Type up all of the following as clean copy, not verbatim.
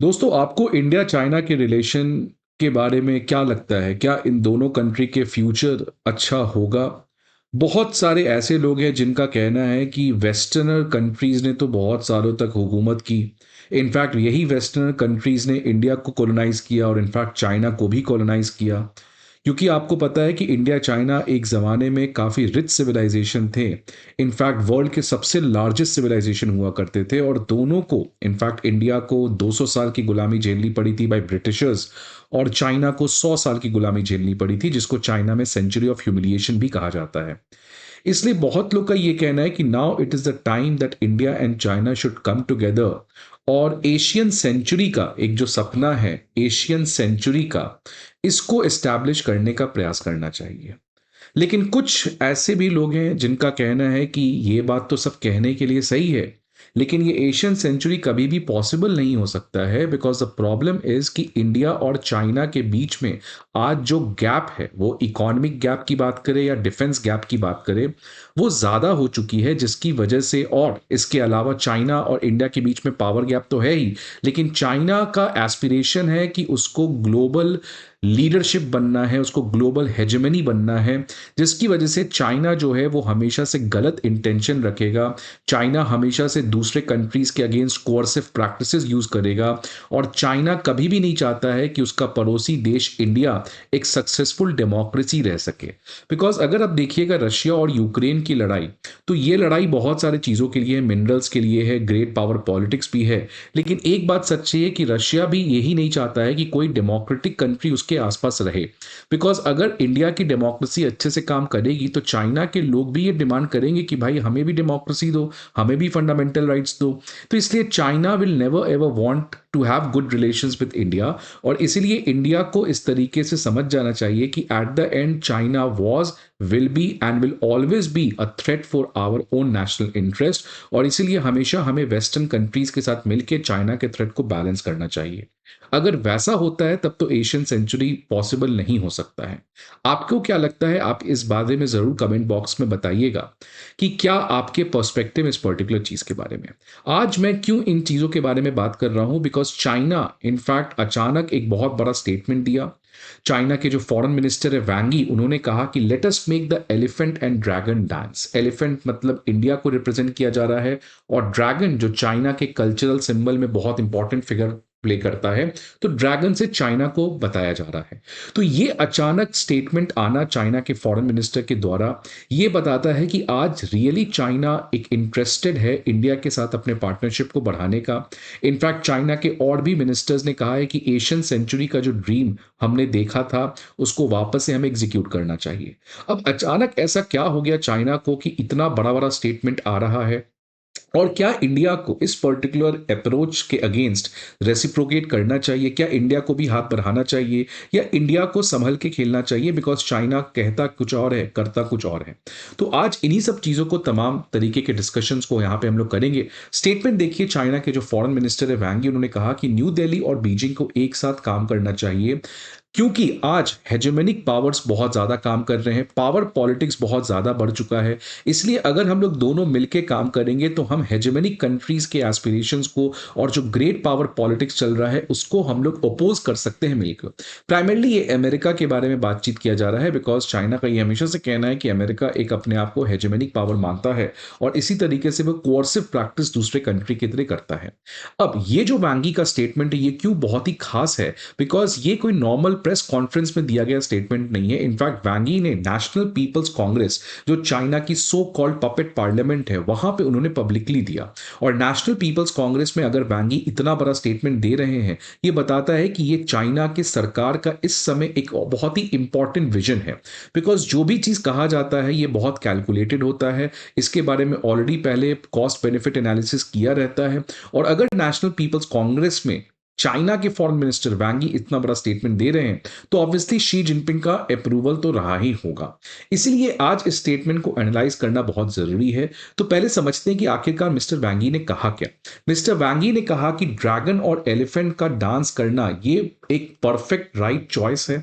दोस्तों, आपको India China के रिलेशन के बारे में क्या लगता है? क्या इन दोनों कंट्री के फ्यूचर अच्छा होगा? बहुत सारे ऐसे लोग हैं जिनका कहना है कि वेस्टर्नर कंट्रीज़ ने तो बहुत सालों तक हुकूमत की। इनफैक्ट यही वेस्टर्नर कंट्रीज़ ने इंडिया को कॉलोनाइज़ किया और इनफैक्ट चाइना को भी कॉलोनाइज़ किया। क्योंकि आपको पता है कि इंडिया चाइना एक ज़माने में काफ़ी रिच सिविलाइजेशन थे। इनफैक्ट वर्ल्ड के सबसे लार्जेस्ट सिविलाइजेशन हुआ करते थे और दोनों को, इनफैक्ट इंडिया को 200 साल की गुलामी झेलनी पड़ी थी बाय ब्रिटिशर्स और चाइना को 100 साल की गुलामी झेलनी पड़ी थी, जिसको चाइना में सेंचुरी ऑफ ह्यूमिलिएशन भी कहा जाता है। इसलिए बहुत लोग का ये कहना है कि now it is the time that India and China should come together और एशियन सेंचुरी का एक जो सपना है, एशियन सेंचुरी का, इसको एस्टैब्लिश करने का प्रयास करना चाहिए। लेकिन कुछ ऐसे भी लोग हैं जिनका कहना है कि ये बात तो सब कहने के लिए सही है, लेकिन ये एशियन सेंचुरी कभी भी पॉसिबल नहीं हो सकता है, बिकॉज द प्रॉब्लम इज कि इंडिया और चाइना के बीच में आज जो गैप है, वो इकोनॉमिक गैप की बात करें या डिफेंस गैप की बात करें, वो ज़्यादा हो चुकी है, जिसकी वजह से, और इसके अलावा चाइना और इंडिया के बीच में पावर गैप तो है ही, लेकिन चाइना का एस्पिरेशन है कि उसको ग्लोबल लीडरशिप बनना है, उसको ग्लोबल हेजेमनी बनना है, जिसकी वजह से चाइना जो है वो हमेशा से गलत इंटेंशन रखेगा। चाइना हमेशा से दूसरे कंट्रीज के अगेंस्ट कोअर्सिव प्रैक्टिसेस यूज करेगा और चाइना कभी भी नहीं चाहता है कि उसका पड़ोसी देश इंडिया एक सक्सेसफुल डेमोक्रेसी रह सके। बिकॉज अगर आप देखिएगा रशिया और यूक्रेन की लड़ाई, तो ये लड़ाई बहुत सारी चीज़ों के लिए है, मिनरल्स के लिए है, ग्रेट पावर पॉलिटिक्स भी है। लेकिन एक बात सच्ची है कि रशिया भी यही नहीं चाहता है कि कोई डेमोक्रेटिक कंट्री उसके आसपास रहे। बिकॉज अगर इंडिया की डेमोक्रेसी अच्छे से काम करेगी तो चाइना के लोग भी ये डिमांड करेंगे कि भाई हमें भी डेमोक्रेसी दो, हमें भी फंडामेंटल राइट्स दो। तो इसलिए China will never ever want to have good relations with India, और इसीलिए इंडिया को इस तरीके से समझ जाना चाहिए कि at the end China was, will be and will always be a threat for our own national interest, और इसीलिए हमेशा हमें वेस्टर्न कंट्रीज के साथ मिलकर चाइना के थ्रेट को बैलेंस करना चाहिए। अगर वैसा होता है तब तो एशियन सेंचुरी पॉसिबल नहीं हो सकता है। आपको क्या लगता है? आप इस बारे में ज़रूर कमेंट बॉक्स में बताइएगा कि क्या आपके पर्सपेक्टिव इस पर्टिकुलर चीज़ के बारे में। आज मैं क्यों इन चीज़ों के बारे में बात कर रहा हूं? बिकॉज चाइना इनफैक्ट अचानक एक बहुत बड़ा स्टेटमेंट दिया। चाइना के जो फॉरेन मिनिस्टर है वैंगी, उन्होंने कहा कि let us make the elephant and dragon dance. Elephant मतलब इंडिया को रिप्रेजेंट किया जा रहा है, और ड्रैगन जो चाइना के कल्चरल सिंबल में बहुत इंपॉर्टेंट फिगर प्ले करता है, तो ड्रैगन से चाइना को बताया जा रहा है। तो ये अचानक स्टेटमेंट आना चाइना के फॉरेन मिनिस्टर के द्वारा, ये बताता है कि आज रियली चाइना एक इंटरेस्टेड है इंडिया के साथ अपने पार्टनरशिप को बढ़ाने का। इनफैक्ट चाइना के और भी मिनिस्टर्स ने कहा है कि एशियन सेंचुरी का जो ड्रीम हमने देखा था, उसको वापस से हमें एग्जीक्यूट करना चाहिए। अब अचानक ऐसा क्या हो गया चाइना को कि इतना बड़ा बड़ा स्टेटमेंट आ रहा है? और क्या इंडिया को इस पर्टिकुलर अप्रोच के अगेंस्ट रेसिप्रोकेट करना चाहिए? क्या इंडिया को भी हाथ बढ़ाना चाहिए, या इंडिया को संभल के खेलना चाहिए? बिकॉज चाइना कहता कुछ और है, करता कुछ और है। तो आज इन्हीं सब चीज़ों को, तमाम तरीके के डिस्कशंस को यहाँ पे हम लोग करेंगे। स्टेटमेंट देखिए चाइना के जो फॉरेन मिनिस्टर है वैंगी, उन्होंने कहा कि न्यू दिल्ली और बीजिंग को एक साथ काम करना चाहिए, क्योंकि आज हेजेमनिक पावर्स बहुत ज़्यादा काम कर रहे हैं, पावर पॉलिटिक्स बहुत ज़्यादा बढ़ चुका है। इसलिए अगर हम लोग दोनों मिलके काम करेंगे तो हम हेजेमनिक कंट्रीज़ के एस्पिरेशंस को और जो ग्रेट पावर पॉलिटिक्स चल रहा है उसको हम लोग अपोज कर सकते हैं मिलकर। प्राइमरली ये अमेरिका के बारे में बातचीत किया जा रहा है, बिकॉज चाइना का ये हमेशा से कहना है कि अमेरिका एक अपने आप को हेजेमनिक पावर मानता है, और इसी तरीके से वो कोर्सिव प्रैक्टिस दूसरे कंट्री की तरह करता है। अब ये जो वांगी का स्टेटमेंट है, ये क्यों बहुत ही खास है? बिकॉज ये कोई नॉर्मल प्रेस कॉन्फ्रेंस में दिया गया स्टेटमेंट नहीं है। इनफैक्ट वांगी ने नेशनल पीपल्स कांग्रेस, जो चाइना की सो कॉल्ड पपेट पार्लियामेंट है, वहां पे उन्होंने पब्लिकली दिया। और नेशनल पीपल्स कांग्रेस में अगर वांगी इतना बड़ा स्टेटमेंट दे रहे हैं, ये बताता है कि ये चाइना की सरकार का इस समय एक बहुत ही इंपॉर्टेंट विजन है। बिकॉज जो भी चीज कहा जाता है ये बहुत कैलकुलेटेड होता है, इसके बारे में ऑलरेडी पहले कॉस्ट बेनिफिट एनालिसिस किया रहता है। और अगर नेशनल पीपल्स कांग्रेस में चाइना के फॉरेन मिनिस्टर वांगी इतना बड़ा स्टेटमेंट दे रहे हैं, तो ऑब्वियसली शी जिनपिंग का अप्रूवल तो रहा ही होगा। इसीलिए आज इस स्टेटमेंट को एनालाइज करना बहुत जरूरी है। तो पहले समझते हैं कि आखिरकार मिस्टर वांगी ने कहा क्या। मिस्टर वांगी ने कहा कि ड्रैगन और एलिफेंट का डांस करना ये एक परफेक्ट राइट चॉइस है,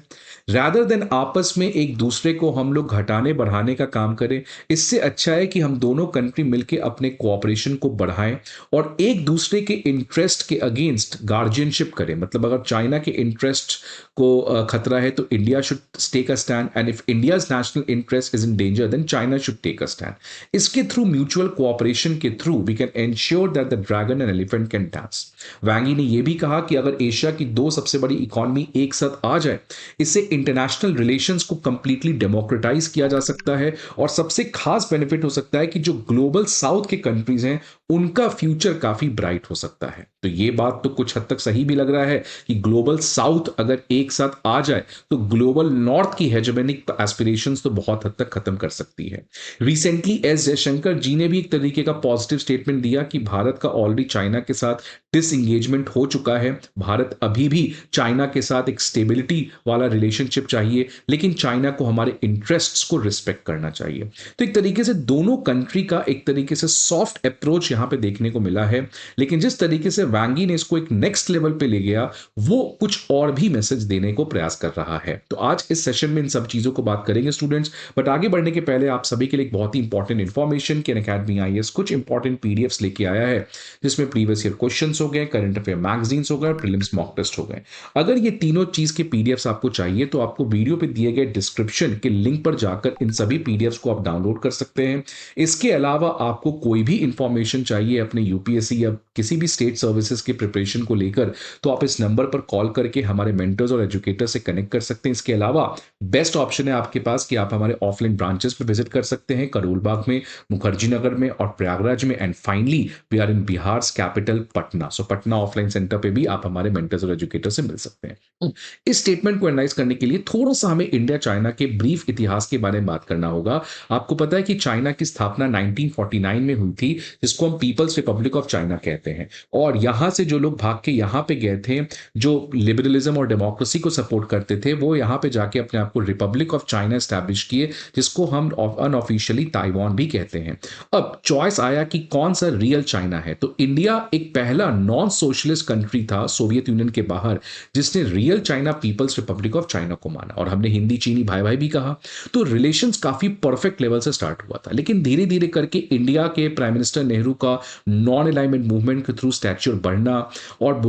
रैदर देन आपस में एक दूसरे को हम लोग घटाने बढ़ाने का काम करें। इससे अच्छा है कि हम दोनों कंट्री मिलकर अपने कोऑपरेशन को बढ़ाएं और एक दूसरे के इंटरेस्ट के अगेंस्ट गार्जियन गार्जियनशिप करे, मतलब अगर चाइना के इंटरेस्ट को खतरा है तो India should take a stand, and if India's national interest is in danger then China should take a stand. इसके थ्रू, म्यूचुअल कोऑपरेशन के through, we can ensure that the dragon and elephant can dance. Wang Yi ने यह भी कहा कि अगर Asia की दो सबसे बड़ी इकोनॉमी एक साथ आ जाए, इससे इंटरनेशनल रिलेशंस को कंप्लीटली डेमोक्रेटाइज किया जा सकता है, और सबसे खास बेनिफिट हो सकता है कि जो ग्लोबल साउथ के कंट्रीज हैं उनका फ्यूचर काफी ब्राइट हो सकता है। तो ये बात तो कुछ हद तक सही भी लग रहा है कि ग्लोबल साउथ अगर एक साथ आ जाए तो ग्लोबल नॉर्थ की हेजेमोनिक एस्पिरेशंस तो बहुत हद तक खत्म कर सकती है। रिसेंटली एस जयशंकर जी ने भी एक तरीके का पॉजिटिव स्टेटमेंट दिया कि भारत का ऑलरेडी चाइना के साथ डिसएंगेजमेंट हो चुका है, भारत अभी भी चाइना के साथ एक स्टेबिलिटी वाला रिलेशनशिप चाहिए, लेकिन चाइना को हमारे इंटरेस्ट्स को रिस्पेक्ट करना चाहिए। तो एक तरीके से दोनों कंट्री का एक तरीके से सॉफ्ट अप्रोच यहां पे देखने को मिला है, लेकिन जिस तरीके से वांग यी ने इसको एक नेक्स्ट लेवल पे ले गया, वो कुछ और भी मैसेज देने को प्रयास कर रहा है। तो आज इस सेशन में इन सब चीजों को बात करेंगे स्टूडेंट्स, बट आगे बढ़ने के पहले आप सभी के लिए एक बहुत ही इंपॉर्टेंट इंफॉर्मेशन कि अनअकैडमी आईएएस कुछ इंपॉर्टेंट पीडीएफ्स लेके आया है, जिसमें प्रीवियस ईयर क्वेश्चंस हो गए, करंट अफेयर मैगजीन्स हो गए, प्रीलिम्स मॉक टेस्ट हो गए। अगर ये तीनों चीज के पीडीएफ्स आपको चाहिए तो आपको वीडियो पे दिए गए डिस्क्रिप्शन के लिंक पर जाकर इन सभी पीडीएफ्स को आप डाउनलोड कर सकते हैं। इसके अलावा आपको कोई भी इंफॉर्मेशन चाहिए अपने यूपीएससी या किसी भी स्टेट सर्विसेज के प्रिपरेशन को लेकर, तो आप इस नंबर पर कॉल करके हमारे मेंटर्स और एजुकेटर से कनेक्ट कर सकते हैं। इसके अलावा बेस्ट ऑप्शन है आपके पास कि आप हमारे ऑफलाइन ब्रांचेस पे विजिट कर सकते हैं, करोल बाग में, मुखर्जी नगर में और प्रयागराज में, and finally we are in Bihar capital Patna. So Patna offline centre पे भी आप हमारे मेंटर्स और एजुकेटर से मिल सकते हैं। इस स्टेटमेंट को एनालाइज करने के लिए थोड़ा सा हमें इंडिया चाइना के ब्रीफ इतिहास के बारे में बात करना होगा। आपको पता है कि चाइना की स्थापना 1949 में हुई थी, जिसको हम पीपल्स रिपब्लिक ऑफ चाइना कहते हैं, और यहां से जो लोग भाग के यहां पे गए थे, जो लिबरलिज्म और डेमोक्रेसी को सपोर्ट करते थे, वो यहां पे जाके अपने आप को रिपब्लिक ऑफ चाइना एस्टैब्लिश किए, जिसको हम अनऑफिशियली ताइवान भी कहते हैं। अब चॉइस आया कि कौन सा रियल चाइना है, तो इंडिया एक पहला नॉन सोशलिस्ट कंट्री था सोवियत यूनियन के बाहर जिसने real China People's Republic of China को माना, और हमने हिंदी चीनी भाई भाई भी कहा। तो रिलेशंस काफी परफेक्ट लेवल से स्टार्ट हुआ था, लेकिन धीरे धीरे करके इंडिया के प्राइम मिनिस्टर नेहरू का नॉन अलाइनमेंट मूवमेंट के थ्रू स्टैच्यूर बढ़ना और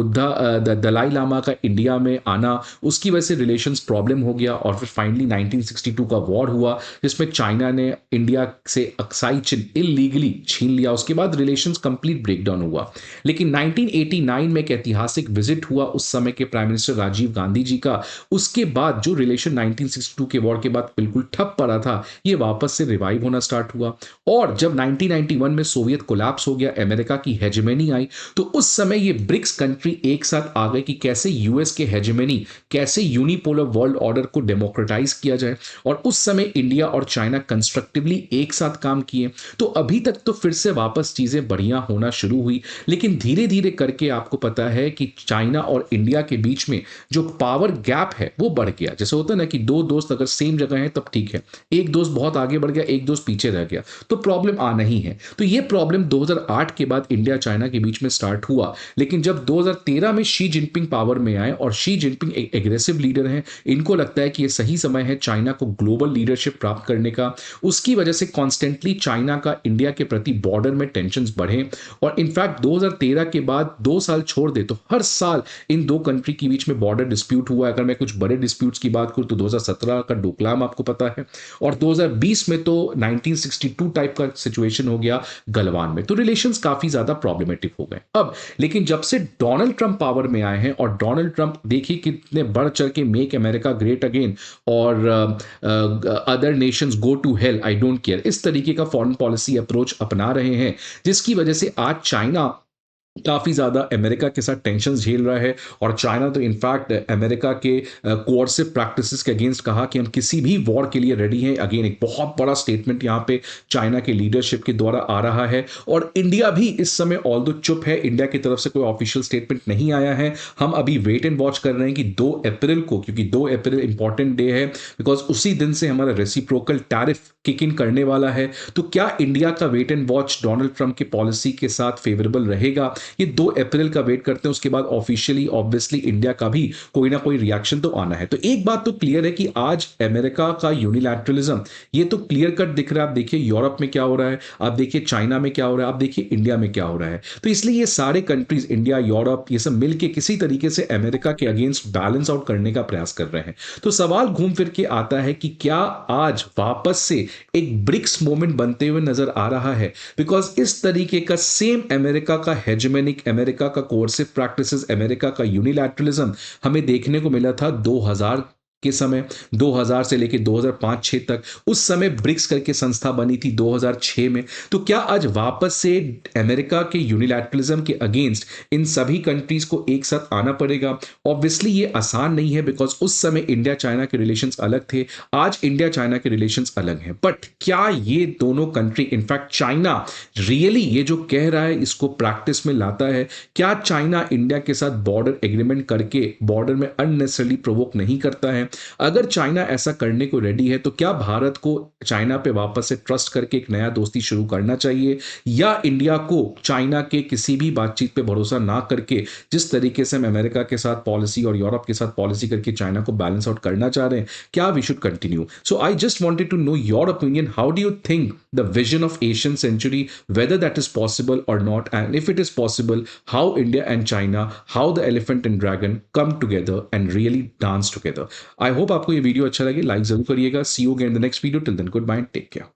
दलाई लामा का इंडिया में आना, उसकी वजह से रिलेशंस प्रॉब्लम हो गया, और फिर फाइनली 1962 का वॉर हुआ जिसमें चाइना ने इंडिया से अक्साई चिन्ह इलीगली छीन लिया। उसके बाद रिलेशंस कंप्लीट ब्रेकडाउन हुआ, लेकिन 1989 में एक ऐतिहासिक विजिट हुआ उस समय के प्राइम मिनिस्टर राजीव गांधी जी का। उसके बाद जो रिलेशन 1962 के वॉर के बाद बिल्कुल ठप पड़ा था, ये वापस से रिवाइव होना स्टार्ट हुआ। और जब 1991 में सोवियत कोलैप्स हो गया, अमेरिका की हेजेमनी आई, तो उस समय ये ब्रिक्स कंट्री एक साथ आ गए कि कैसे यूएस के हेजेमनी, कैसे यूनिपोलर वर्ल्ड ऑर्डर को डेमोक्रेटाइज किया जाए, और उस समय इंडिया और चाइना कंस्ट्रक्टिवली एक साथ काम किए। तो अभी तक तो फिर से वापस चीजें बढ़िया होना शुरू हुई, लेकिन धीरे धीरे करके आपको पता है कि चाइना और इंडिया के बीच में जो पावर गैप है वो बढ़ गया। जैसे होता है ना कि दो दोस्त अगर सेम जगह हैं तब ठीक है, एक दोस्त बहुत आगे बढ़ गया, एक दोस्त पीछे रह गया, तो प्रॉब्लम आना ही है। तो ये प्रॉब्लम 2008 के बाद इंडिया चाइना के बीच में स्टार्ट हुआ, लेकिन जब 2013 में शी जिनपिंग पावर में आए, और शी जिनपिंग एक एग्रेसिव लीडर हैं, इनको लगता है कि ये सही समय है चाइना को ग्लोबल लीडरशिप प्राप्त करने का, उसकी वजह से कॉन्स्टेंटली चाइना का इंडिया के प्रति बॉर्डर में टेंशन बढ़े, और इनफैक्ट 2013 के बाद 2 साल छोड़ दे तो हर साल इन दो कंट्री के बीच में बॉर्डर डिस्प्यूट हुआ है। अगर मैं कुछ बड़े डिस्प्यूट्स की बात करूं तो 2017 का डोकलाम आपको पता है, और 2020 में तो 1962 टाइप का सिचुएशन हो गया गलवान में। तो रिलेशंस काफी ज्यादा प्रॉब्लमेटिक हो गए। अब लेकिन जब से डोनाल्ड ट्रंप पावर में आए हैं, और डोनाल्ड ट्रंप देखिए कितने बढ़ चढ़ के मेक अमेरिका ग्रेट अगेन और other nations go to hell I don't care, इस तरीके का फॉरेन पॉलिसी अप्रोच अपना रहे हैं, जिसकी वजह से आज चाइना काफी ज्यादा अमेरिका के साथ टेंशन झेल रहा है। और चाइना तो इनफैक्ट अमेरिका के कोर्सिव प्रैक्टिसेस के अगेंस्ट कहा कि हम किसी भी वॉर के लिए रेडी हैं। अगेन एक बहुत बड़ा स्टेटमेंट यहाँ पे चाइना के लीडरशिप के द्वारा आ रहा है, और इंडिया भी इस समय ऑल्दो चुप है, इंडिया की तरफ से कोई ऑफिशियल स्टेटमेंट नहीं आया है। हम अभी वेट एंड वॉच कर रहे हैं कि 2 अप्रैल को, क्योंकि 2 अप्रैल इंपॉर्टेंट डे है, बिकॉज उसी दिन से हमारा रेसिप्रोकल टैरिफ किक इन करने वाला है। तो क्या इंडिया का wait and watch Donald Trump की पॉलिसी के साथ फेवरेबल रहेगा, ये 2 अप्रैल का वेट करते हैं, उसके बाद ऑफिशियली ऑब्वियसली इंडिया का भी कोई ना कोई रिएक्शन तो आना है। तो एक बात तो क्लियर है कि आज अमेरिका का यूनिलैटरलिज्म ये तो क्लियर कट दिख रहा है। आप देखिए यूरोप में क्या हो रहा है, आप देखिए चाइना में क्या हो रहा है, आप देखिए इंडिया में क्या हो रहा है। तो इसलिए ये सारे कंट्रीज, इंडिया, यूरोप, ये सब मिलके किसी तरीके से अमेरिका के अगेंस्ट बैलेंस आउट करने का प्रयास कर रहे हैं। तो सवाल घूम फिर के आता है कि क्या आज वापस से एक ब्रिक्स मोमेंट बनते हुए नजर आ रहा है? बिकॉज इस तरीके का सेम अमेरिका का हेजेमनिक, अमेरिका का कोर्सिव प्रैक्टिसेस, अमेरिका का यूनिलैटरलिज्म हमें देखने को मिला था 2000 के समय, 2000 से लेकर 2005-6 तक। उस समय ब्रिक्स करके संस्था बनी थी 2006 में। तो क्या आज वापस से अमेरिका के यूनिलैटरलिज्म के अगेंस्ट इन सभी कंट्रीज को एक साथ आना पड़ेगा? ऑब्वियसली ये आसान नहीं है, बिकॉज उस समय इंडिया चाइना के रिलेशंस अलग थे, आज इंडिया चाइना के रिलेशंस अलग हैं। बट क्या ये दोनों कंट्री, इनफैक्ट चाइना रियली ये जो कह रहा है इसको प्रैक्टिस में लाता है? क्या चाइना इंडिया के साथ बॉर्डर एग्रीमेंट करके बॉर्डर में अननेसेसरली प्रोवोक नहीं करता है? अगर चाइना ऐसा करने को रेडी है तो क्या भारत को चाइना पे वापस से ट्रस्ट करके एक नया दोस्ती शुरू करना चाहिए, या इंडिया को चाइना के किसी भी बातचीत पे भरोसा ना करके जिस तरीके से हम अमेरिका के साथ पॉलिसी और यूरोप के साथ पॉलिसी करके चाइना को बैलेंस आउट करना चाह रहे हैं, क्या we should continue? So I just wanted to know your opinion. How do you think the vision of Asian century, whether that is possible or not, and if it is possible, how India and China, how the elephant and dragon come together and really dance together? I hope आपको ये video अच्छा लगे, like जरूर करिएगा. See you again in the next video. Till then, goodbye and take care.